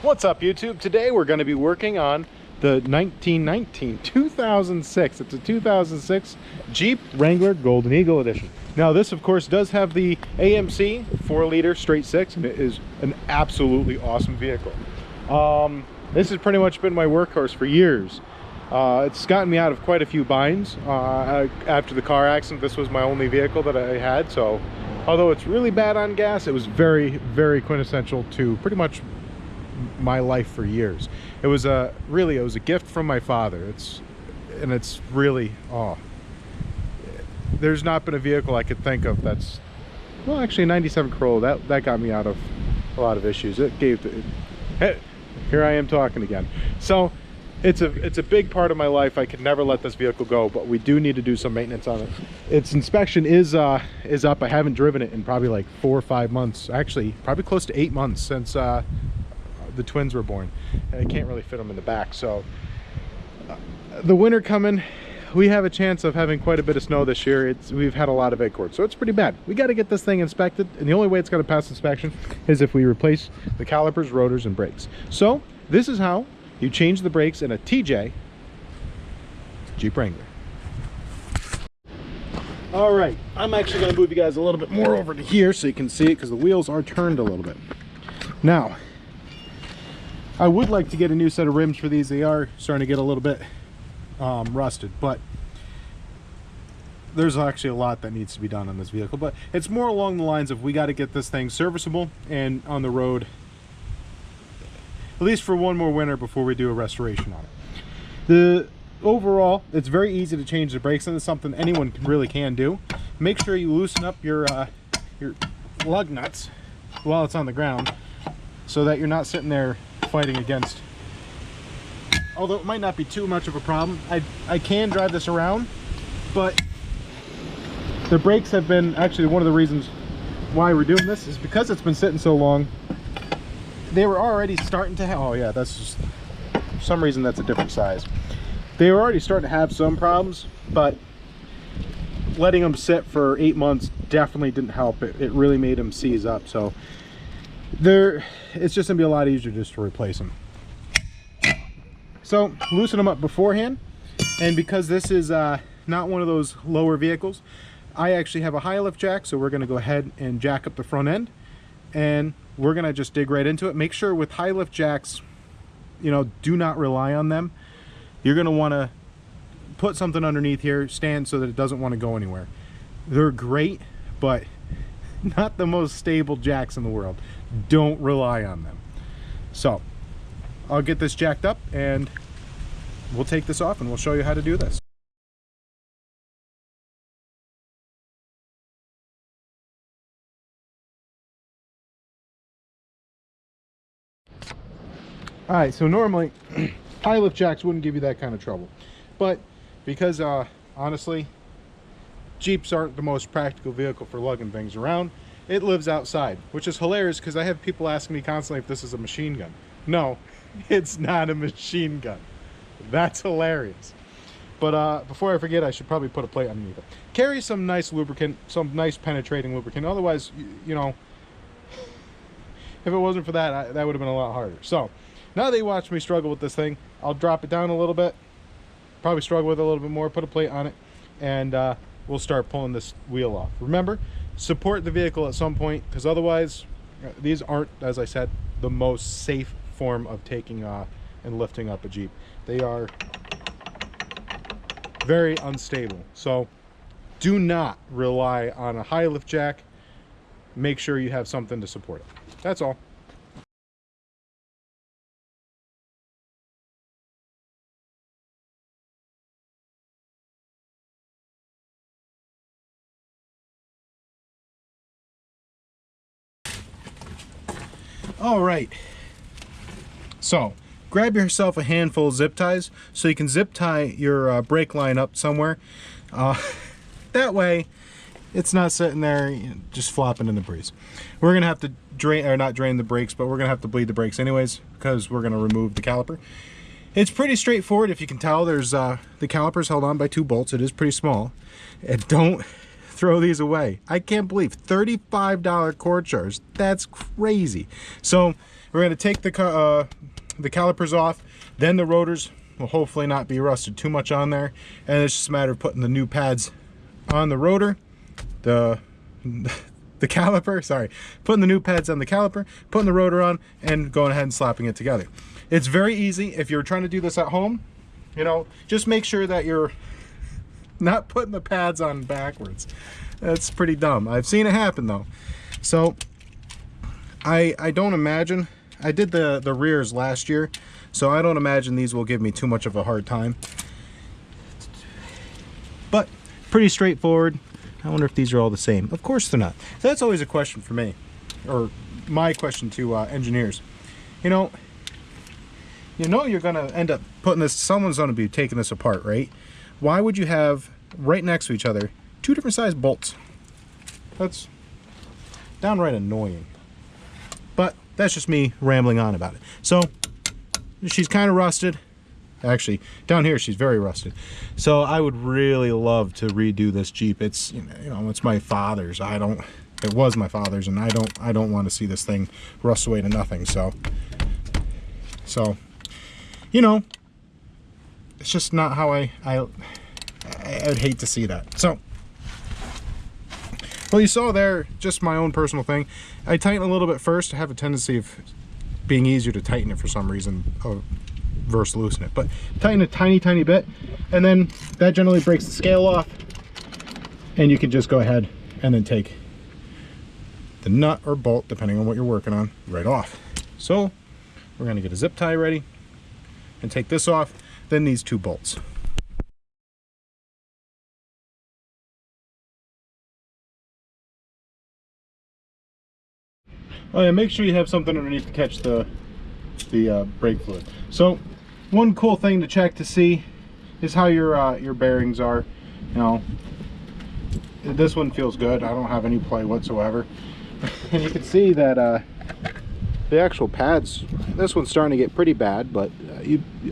What's up, YouTube? Today we're going to be working on the 2006. It's a 2006 Jeep Wrangler Golden Eagle Edition. Now this of course does have the AMC 4-liter straight six, and it is an absolutely awesome vehicle. This has pretty much been my workhorse for years. It's gotten me out of quite a few binds. After the car accident, this was my only vehicle that I had, so although it's really bad on gas, it was very, very quintessential to pretty much my life for years. It was a gift from my father. It's really, there's not been a vehicle I could think of that's, well, actually a 97 Corolla that got me out of a lot of issues. Here I am talking again. So it's a big part of my life. I could never let this vehicle go, but we do need to do some maintenance on it. Its inspection is up. I haven't driven it in probably like 4 or 5 months, actually probably close to 8 months since the twins were born, and I can't really fit them in the back. So the winter coming, we have a chance of having quite a bit of snow this year. We've had a lot of acorns, so it's pretty bad. We got to get this thing inspected, and the only way it's going to pass inspection is if we replace the calipers, rotors, and brakes. So this is how you change the brakes in a TJ Jeep Wrangler. All right, I'm actually going to move you guys a little bit more over to here so you can see it, because the wheels are turned a little bit. Now, I would like to get a new set of rims for these. They are starting to get a little bit rusted, but there's actually a lot that needs to be done on this vehicle. But it's more along the lines of we got to get this thing serviceable and on the road at least for one more winter before we do a restoration on it. Overall, it's very easy to change the brakes, and it's something anyone really can do. Make sure you loosen up your lug nuts while it's on the ground, so that you're not sitting there fighting against. Although it might not be too much of a problem, I can drive this around, but the brakes have been actually one of the reasons why we're doing this is because it's been sitting so long. They were already starting to have, oh yeah, that's just, for some reason that's a different size. They were already starting to have some problems, but letting them sit for 8 months definitely didn't help. It really made them seize up. So it's just gonna be a lot easier just to replace them. So loosen them up beforehand, and because this is not one of those lower vehicles, I actually have a high lift jack, so we're gonna go ahead and jack up the front end, and we're gonna just dig right into it. Make sure with high lift jacks, you know, do not rely on them. You're gonna wanna put something underneath here, stand so that it doesn't wanna go anywhere. They're great, but not the most stable jacks in the world. Don't rely on them. So I'll get this jacked up and we'll take this off and we'll show you how to do this. All right, so normally high lift jacks wouldn't give you that kind of trouble, but because honestly, Jeeps aren't the most practical vehicle for lugging things around. It lives outside, which is hilarious because I have people asking me constantly if this is a machine gun. No, it's not a machine gun. That's hilarious. But before I forget, I should probably put a plate underneath it. Carry some nice lubricant, some nice penetrating lubricant. Otherwise, you know, if it wasn't for that, that would have been a lot harder. So now that you watch me struggle with this thing, I'll drop it down a little bit, probably struggle with it a little bit more, put a plate on it, and we'll start pulling this wheel off. Remember, support the vehicle at some point, because otherwise these aren't, as I said, the most safe form of taking and lifting up a Jeep. They are very unstable, so do not rely on a high lift jack. Make sure you have something to support it. That's all. All right, so grab yourself a handful of zip ties so you can zip tie your brake line up somewhere. That way it's not sitting there just flopping in the breeze. We're gonna have to drain, or not drain the brakes, but we're gonna have to bleed the brakes anyways because we're gonna remove the caliper. It's pretty straightforward. If you can tell, there's the caliper's held on by 2 bolts. It is pretty small. And don't throw these away. I can't believe $35 cord charge. That's crazy. So We're going to take the calipers off, then the rotors will hopefully not be rusted too much on there, and it's just a matter of putting the new pads on the rotor, the caliper, sorry, putting the new pads on the caliper, putting the rotor on, and going ahead and slapping it together. It's very easy. If you're trying to do this at home, you know, just make sure that you're not putting the pads on backwards. That's pretty dumb. I've seen it happen though. So I don't imagine, I did the rears last year, so I don't imagine these will give me too much of a hard time. But pretty straightforward. I wonder if these are all the same. Of course they're not. So that's always a question for me, or my question to engineers. You know you're gonna end up putting this, someone's gonna be taking this apart, right? Why would you have right next to each other two different size bolts? That's downright annoying. But that's just me rambling on about it. So she's kind of rusted. Actually, down here she's very rusted. So I would really love to redo this Jeep. It's it's my father's. It was my father's, and I don't want to see this thing rust away to nothing. So it's just not how I would hate to see that. So, well, you saw there, just my own personal thing. I tighten a little bit first. I have a tendency of being easier to tighten it for some reason versus loosen it. But tighten a tiny bit, and then that generally breaks the scale off. And you can just go ahead and then take the nut or bolt, depending on what you're working on, right off. So we're going to get a zip tie ready and take this off, then these two bolts. Oh yeah, make sure you have something underneath to catch the brake fluid. So one cool thing to check to see is how your bearings are. You know, this one feels good. I don't have any play whatsoever. And you can see that the actual pads, this one's starting to get pretty bad, but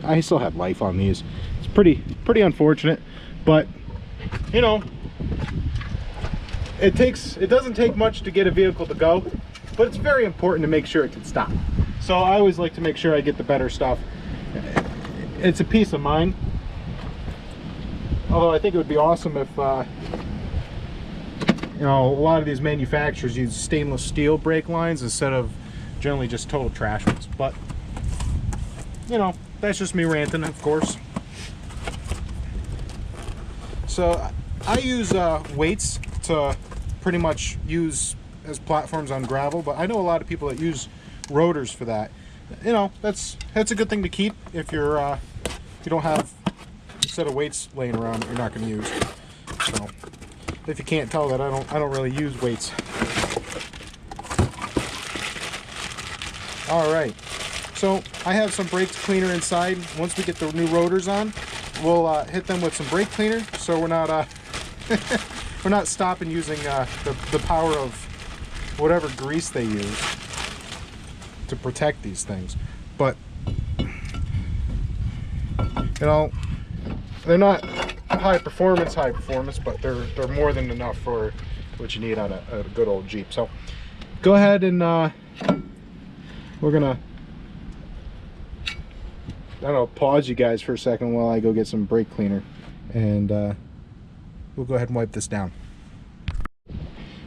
I still have life on these. It's pretty unfortunate, but you know, it doesn't take much to get a vehicle to go, but it's very important to make sure it can stop. So I always like to make sure I get the better stuff. It's a peace of mind. Although I think it would be awesome if a lot of these manufacturers use stainless steel brake lines instead of generally just total trash ones. But that's just me ranting, of course. So I use weights to pretty much use as platforms on gravel, but I know a lot of people that use rotors for that. That's a good thing to keep if you're you don't have a set of weights laying around that you're not going to use. So if you can't tell that, I don't really use weights. All right, so I have some brake cleaner inside. Once we get the new rotors on, we'll hit them with some brake cleaner, so we're not we're not stopping using the power of whatever grease they use to protect these things. But they're not high performance, but they're more than enough for what you need on a good old Jeep. So go ahead and we're gonna pause you guys for a second while I go get some brake cleaner, and we'll go ahead and wipe this down.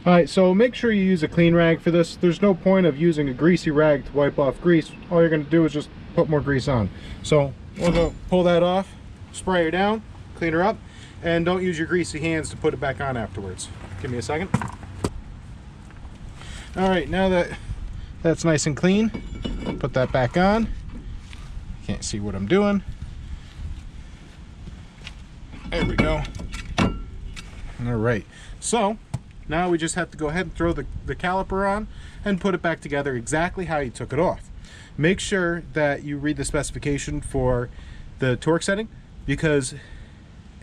Alright, so make sure you use a clean rag for this. There's no point of using a greasy rag to wipe off grease. All you're going to do is just put more grease on. So we'll go pull that off, spray her down, clean her up, and don't use your greasy hands to put it back on afterwards. Give me a second. Alright, now that that's nice and clean, put that back on. Can't see what I'm doing. There we go. Alright, so now we just have to go ahead and throw the caliper on and put it back together exactly how you took it off. Make sure that you read the specification for the torque setting, because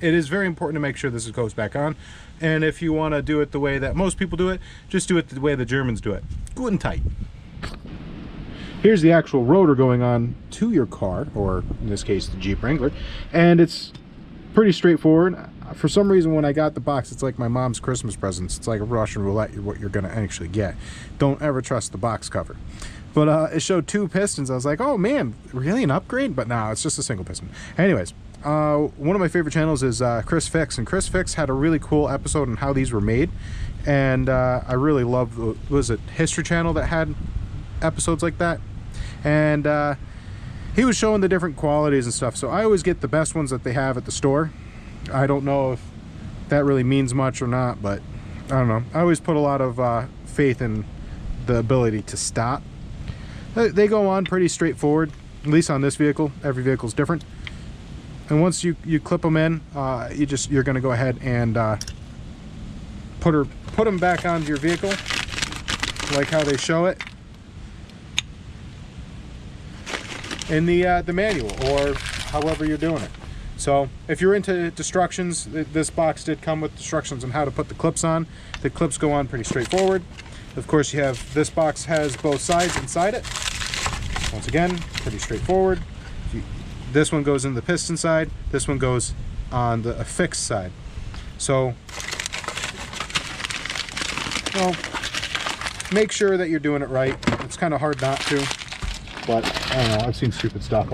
it is very important to make sure this goes back on. And if you want to do it the way that most people do it, just do it the way the Germans do it. Good and tight. Here's the actual rotor going on to your car, or in this case the Jeep Wrangler, and it's pretty straightforward. For some reason, when I got the box, it's like my mom's Christmas presents. It's like a Russian roulette, what you're going to actually get. Don't ever trust the box cover. But it showed 2 pistons. I was like, oh man, really an upgrade? But no, it's just a single piston. Anyways, one of my favorite channels is Chris Fix, and Chris Fix had a really cool episode on how these were made. And I really love the, was it History Channel that had episodes like that? And he was showing the different qualities and stuff. So I always get the best ones that they have at the store. I don't know if that really means much or not, but I don't know. I always put a lot of faith in the ability to stop. They go on pretty straightforward, at least on this vehicle. Every vehicle is different. And once you clip them in, you're going to go ahead and put them back onto your vehicle, like how they show it in the manual, or however you're doing it. So if you're into instructions, this box did come with instructions on how to put the clips on. The clips go on pretty straightforward. Of course, you have, this box has both sides inside it. Once again, pretty straightforward. This one goes in the piston side, this one goes on the affixed side. So, well, make sure that you're doing it right. It's kind of hard not to, but I don't know, I've seen stupid stuff.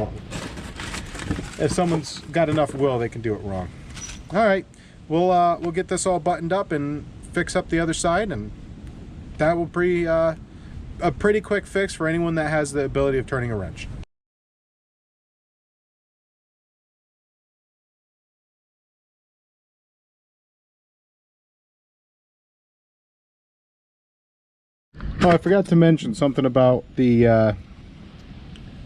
If someone's got enough will, they can do it wrong. All right, we'll get this all buttoned up and fix up the other side, and that will be a pretty quick fix for anyone that has the ability of turning a wrench. Oh, I forgot to mention something about the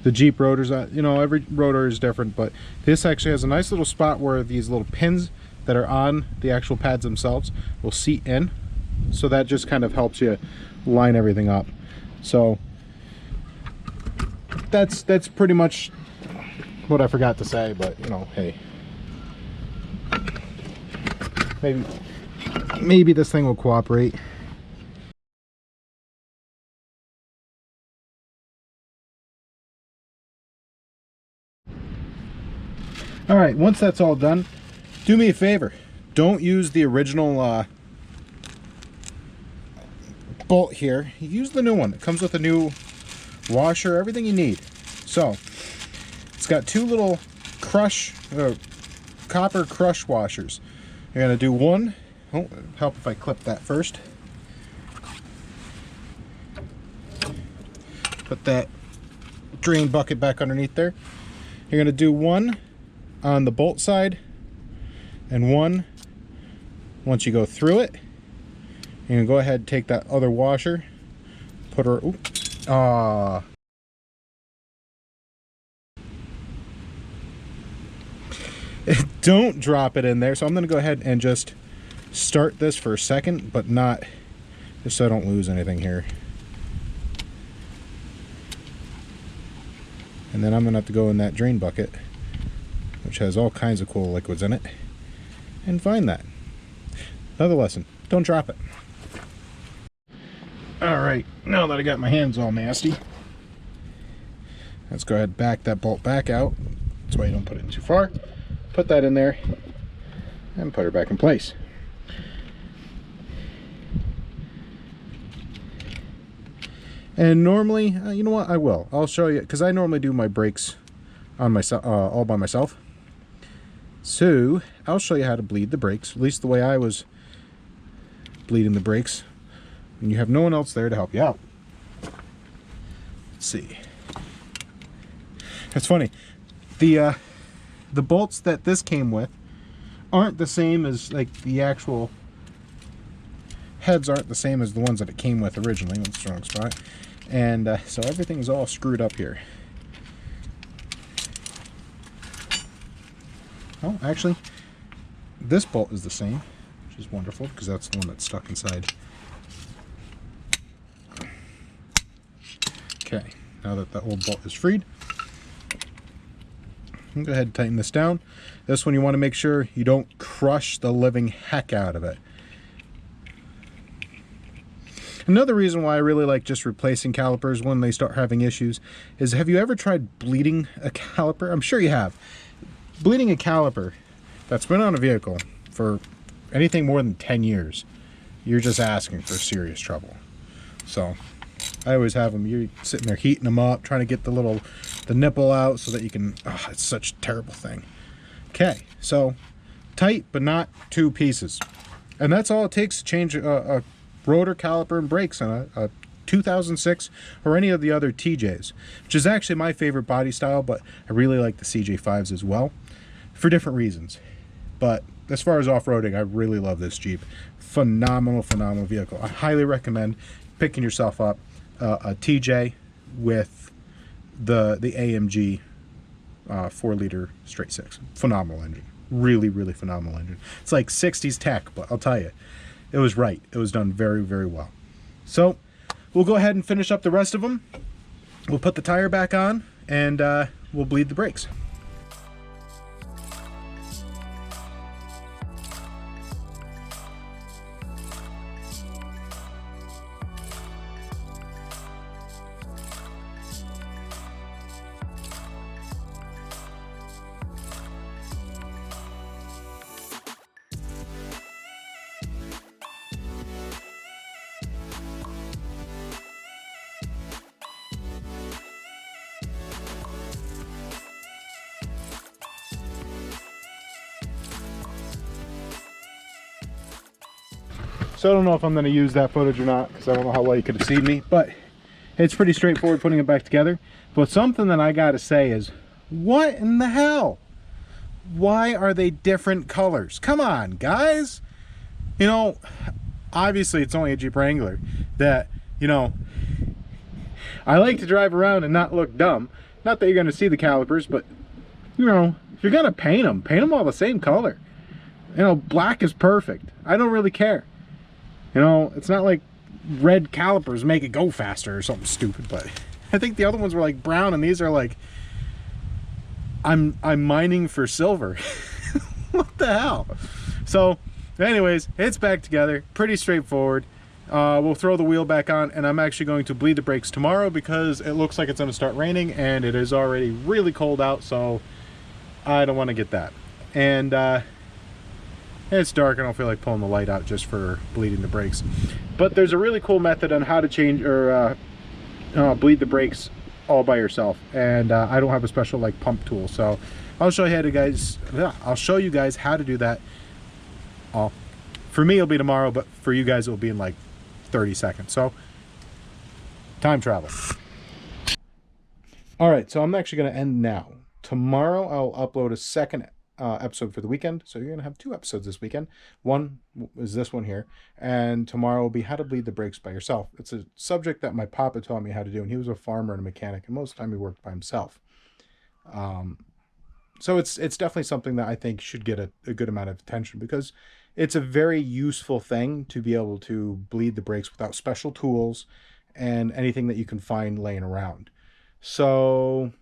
Jeep rotors. You know, every rotor is different, but this actually has a nice little spot where these little pins that are on the actual pads themselves will seat in. So that just kind of helps you line everything up. So that's pretty much what I forgot to say, but you know, hey, maybe this thing will cooperate. All right, once that's all done, do me a favor, don't use the original bolt here. Use the new one. It comes with a new washer, everything you need. So it's got 2 little copper crush washers. You're gonna do one. Oh, it'll help if I clip that first. Put that drain bucket back underneath there. You're gonna do one on the bolt side and one once you go through it. You're gonna go ahead and take that other washer, put her, don't drop it in there. So I'm gonna go ahead and just start this for a second, but not, just so I don't lose anything here. And then I'm gonna have to go in that drain bucket, which has all kinds of cool liquids in it, and find that. Another lesson, don't drop it. All right, now that I got my hands all nasty, let's go ahead and back that bolt back out. That's why you don't put it in too far. Put that in there and put her back in place. And normally, you know what, I'll show you, because I normally do my brakes on myself, all by myself. So I'll show you how to bleed the brakes, at least the way I was bleeding the brakes, and you have no one else there to help you out. Let's see. It's funny, the bolts that this came with aren't the same as, like, the actual heads aren't the same as the ones that it came with originally. That's the wrong spot. And so everything's all screwed up here. Oh, actually, this bolt is the same, which is wonderful, because that's the one that's stuck inside. Okay, now that that old bolt is freed, go ahead and tighten this down. This one, you want to make sure you don't crush the living heck out of it. Another reason why I really like just replacing calipers when they start having issues is, have you ever tried bleeding a caliper? I'm sure you have. Bleeding a caliper that's been on a vehicle for anything more than 10 years, you're just asking for serious trouble. So I always have them. You're sitting there heating them up, trying to get the nipple out so that you can, oh, it's such a terrible thing. Okay, so tight, but not two pieces. And that's all it takes to change a rotor, caliper, and brakes on a 2006 or any of the other TJs, which is actually my favorite body style, but I really like the CJ5s as well for different reasons. But as far as off-roading, I really love this Jeep. Phenomenal vehicle. I highly recommend picking yourself up a TJ with the AMG 4-liter straight six. Phenomenal engine. Really phenomenal engine. It's like 60s tech, but I'll tell you, it was right. It was done very well. So we'll go ahead and finish up the rest of them. We'll put the tire back on, and we'll bleed the brakes. So I don't know if I'm going to use that footage or not, because I don't know how well you could have seen me, but it's pretty straightforward putting it back together. But something that I got to say is, what in the hell? Why are they different colors? Come on, guys. You know, obviously it's only a Jeep Wrangler that, you know, I like to drive around and not look dumb. Not that you're going to see the calipers, but, you know, if you're going to paint them all the same color. You know, black is perfect. I don't really care. You know, it's not like red calipers make it go faster or something stupid, but I think the other ones were like brown, and these are like, I'm mining for silver. What the hell? So anyways, it's back together, pretty straightforward. We'll throw the wheel back on, and I'm actually going to bleed the brakes tomorrow because it looks like it's going to start raining, and it is already really cold out, so I don't want to get that. And it's dark. I don't feel like pulling the light out just for bleeding the brakes. But there's a really cool method on how to change or bleed the brakes all by yourself. And I don't have a special like pump tool, so I'll show you guys how to do that. For me, it'll be tomorrow, but for you guys, it'll be in like 30 seconds. So time travel. All right, so I'm actually going to end now. Tomorrow, I'll upload a second episode for the weekend, so you're gonna have 2 episodes this weekend. One is this one here, and tomorrow will be how to bleed the brakes by yourself. It's a subject that my papa taught me how to do, and he was a farmer and a mechanic, and most of the time he worked by himself. So it's definitely something that I think should get a good amount of attention, because it's a very useful thing to be able to bleed the brakes without special tools and anything that you can find laying around. So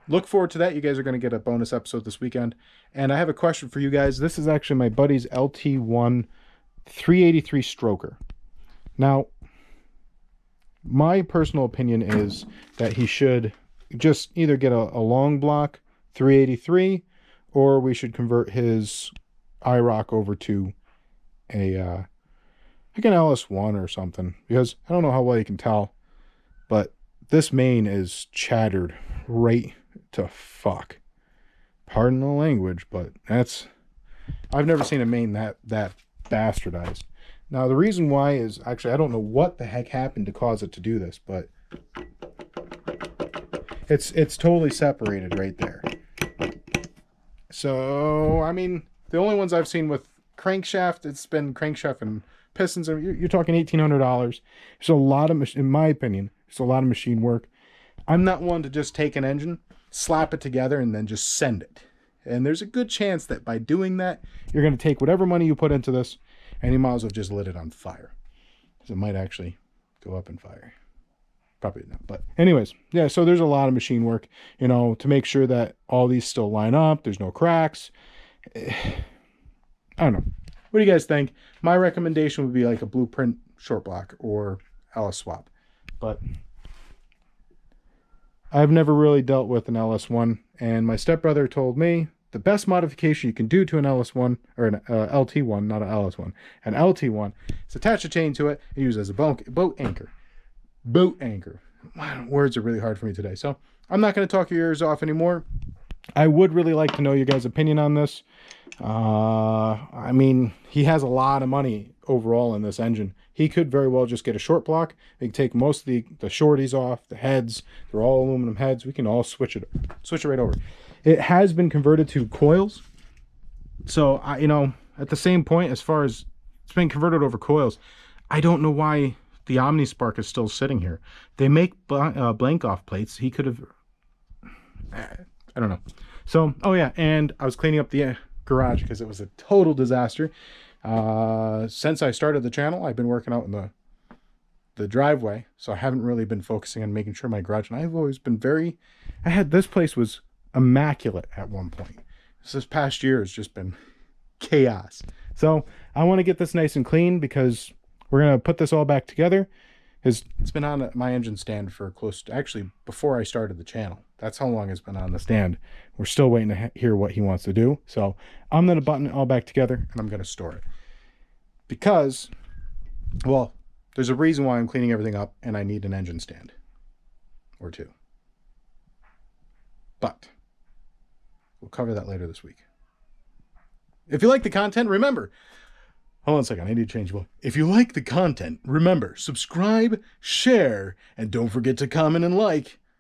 look forward to that. You guys are going to get a bonus episode this weekend. And I have a question for you guys. This is actually my buddy's LT1 383 stroker. Now, my personal opinion is that he should just either get a long block 383, or we should convert his IROC over to a like an LS1 or something. Because I don't know how well you can tell, but this main is chattered right to fuck. Pardon the language, but that's, I've never seen a main that bastardized. Now the reason why is actually, I don't know what the heck happened to cause it to do this, but it's totally separated right there. So I mean, the only ones I've seen with crankshaft, it's been crankshaft and pistons, and you're talking $1,800. There's a lot of, in my opinion, there's a lot of machine work. I'm not one to just take an engine, slap it together, and then just send it. And there's a good chance that by doing that, you're going to take whatever money you put into this, and you might as well just lit it on fire. Because it might actually go up in fire. Probably not. But anyways, yeah, so there's a lot of machine work, you know, to make sure that all these still line up. There's no cracks. I don't know. What do you guys think? My recommendation would be like a Blueprint short block or LS swap. But I've never really dealt with an LS1, and my stepbrother told me the best modification you can do to an LS1, or an LT1, not an LS1, an LT1, is attach a chain to it and use it as a boat anchor. boat anchor. Wow, words are really hard for me today. So I'm not going to talk your ears off anymore. I would really like to know your guys' opinion on this. I mean, he has a lot of money overall in this engine. He could very well just get a short block. He can take most of the shorties off, the heads. They're all aluminum heads. We can all switch it right over. It has been converted to coils. So, you know, at the same point, as far as it's been converted over coils, I don't know why the OmniSpark is still sitting here. They make blank off plates. He could have... I don't know. So, oh yeah, and I was cleaning up the garage because it was a total disaster. Since I started the channel, I've been working out in the driveway, so I haven't really been focusing on making sure my garage, and I've always been this place was immaculate at one point. This past year has just been chaos. So I want to get this nice and clean because we're going to put this all back together. It's been on my engine stand for close to, actually, before I started the channel. That's how long it's been on the stand. We're still waiting to hear what he wants to do. So I'm going to button it all back together, and I'm going to store it. Because, well, there's a reason why I'm cleaning everything up, and I need an engine stand. Or two. But we'll cover that later this week. If you like the content, remember... Hold on a second, I need to change one. If you like the content, remember, subscribe, share, and don't forget to comment and like.